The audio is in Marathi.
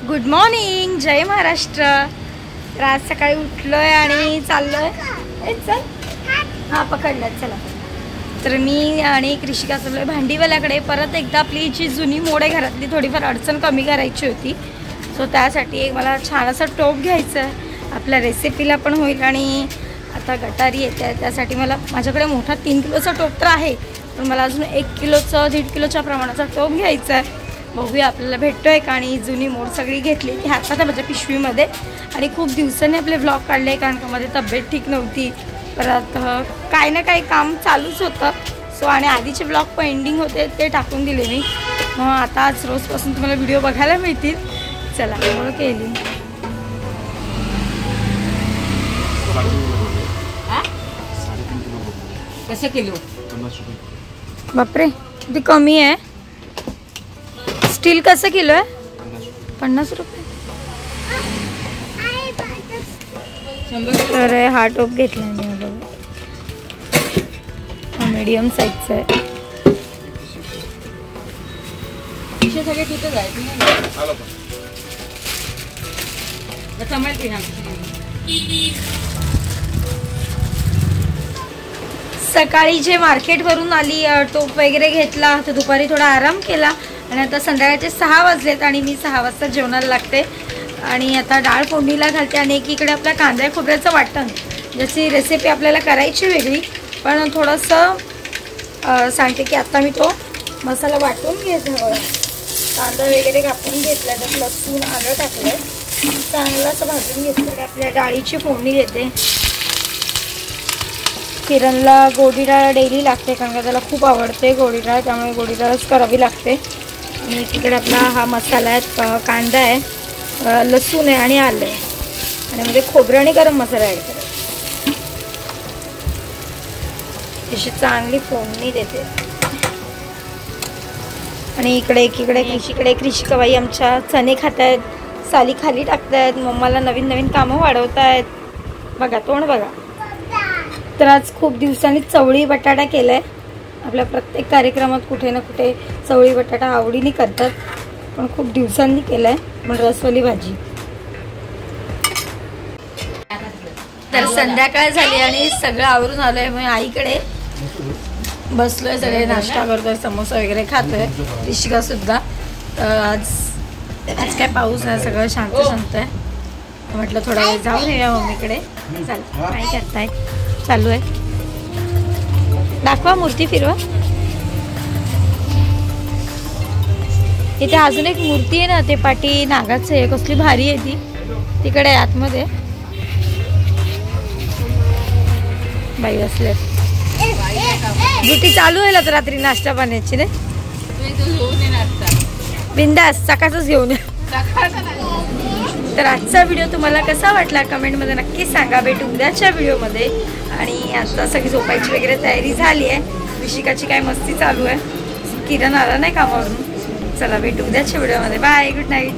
गुड मॉर्निंग, जय महाराष्ट्र। तर आज सकाळी उठलोय आणि चाललोय, चल हां पकडलं चला। तर मी आणि कृषिका चाललोय भांडीवाल्याकडे। परत एकदा आपली जी जुनी मोड आहे घरातली थोडीफार अडचण कमी करायची होती, सो त्यासाठी एक मला छान असा टोप घ्यायचा आहे, आपल्या रेसिपीला पण होईल। आणि आता गटारी येते आहे त्यासाठी मला माझ्याकडे मोठा 3 किलोचा टोप तर आहे, पण मला अजून 1 किलोचा 1.5 किलोच्या प्रमाणाचा टोप घ्यायचा आहे। बघूया आपल्याला भेटतोय का। आणि जुनी मोड सगळी घेतली ती हातात आहे माझ्या पिशवीमध्ये। आणि खूप दिवसांनी आपले व्लॉग काढले कारण का माझी तब्येत ठीक नव्हती, परत काही ना काही काम चालूच होतं, सो आणि आधीचे व्लॉग पेंडिंग होते ते टाकून दिले मी। मग आता आज रोजपासून तुम्हाला व्हिडिओ बघायला मिळतील, चला म्हणून केली। कसे किलो? बापरे किती कमी आहे। स्टील कसं किलो आहे? 50 रुपये। तर हा टोप घेतला मी, हा मीडियम साईजचा आहे। सगळे तिथे जायचं सकाळी जे मार्केटवरून आली, टोप वगैरे घेतला, तर दुपारी थोडा आराम केला आणि आता संध्याकाळचे 6 वाजलेत आणि मी 6 वाजता जेवणाला लागते। आणि आता डाळ फोडणीला घालते आणि एकीकडे आपल्या कांदा खोबऱ्याचं वाटण, ज्याची रेसिपी आपल्याला करायची वेगळी, पण थोडंसं सांगते की आता मी तो मसाला वाटून घेते। कांदा वगैरे कापून घेतला, त्यात लसूण आलं टाकलं, चांगलं असं भाजून घेतलं। आपल्या डाळीची फोडणी देते। किरणला गोडी डाळ डेली लागते कारण का त्याला खूप आवडते गोडी डाळ, त्यामुळे गोडी डाळच करावी लागते। आणि तिकडे आपला हा मसाला आहे, कांदा आहे, लसूण आहे आणि आलं आहे, आणि मध्ये खोबरं आणि गरम मसाला ॲड करायचा। अशी चांगली फोडणी देते। आणि एकीकडे कृषिकाबाई आमच्या चणे खात आहेत, साली खाली टाकतायत, मम्माला नवीन नवीन कामं वाढवतायत। बघा तोंड बघा। तर आज खूप दिवसांनी चवळी बटाटा केलाय। आपल्या प्रत्येक कार्यक्रमात कुठे ना कुठे चवळी बटाटा आवडीने करतात, पण खूप दिवसांनी केलाय पण रसवाली भाजी। तर संध्याकाळ झाली आणि सगळं आवरून आलोय, मग आईकडे बसलोय, सगळे नाश्ता करतोय, समोसा वगैरे खातोय, ऋषिका सुद्धा। आज काय पाऊस आहे, सगळं शांत शांत आहे, म्हटलं थोडा वेळ जाऊन येऊया मम्मीकडे। चालतं काय करताय, चालू आहे। दाखवा मूर्ती, फिरवा। इथे अजून एक मूर्ती आहे ना, ते पाठी नागाचं आहे, कसली भारी आहे ती, तिकडे आतमध्ये बाई असले। ड्युटी चालू आहे तर रात्री नाश्ता पाण्याची रे, बिंदास सकाळच घेऊन ये। तर आजचा व्हिडिओ तुम्हाला कसा वाटला कमेंटमध्ये नक्की सांगा। भेटू उद्याच्या व्हिडिओमध्ये। आणि आता सगळी झोपायची वगैरे तयारी झाली आहे, ऋषिकाची काय मस्ती चालू आहे, किरण आला नाही कामावरून। चला भेटू उद्याच्या व्हिडिओमध्ये, बाय, गुड नाईट।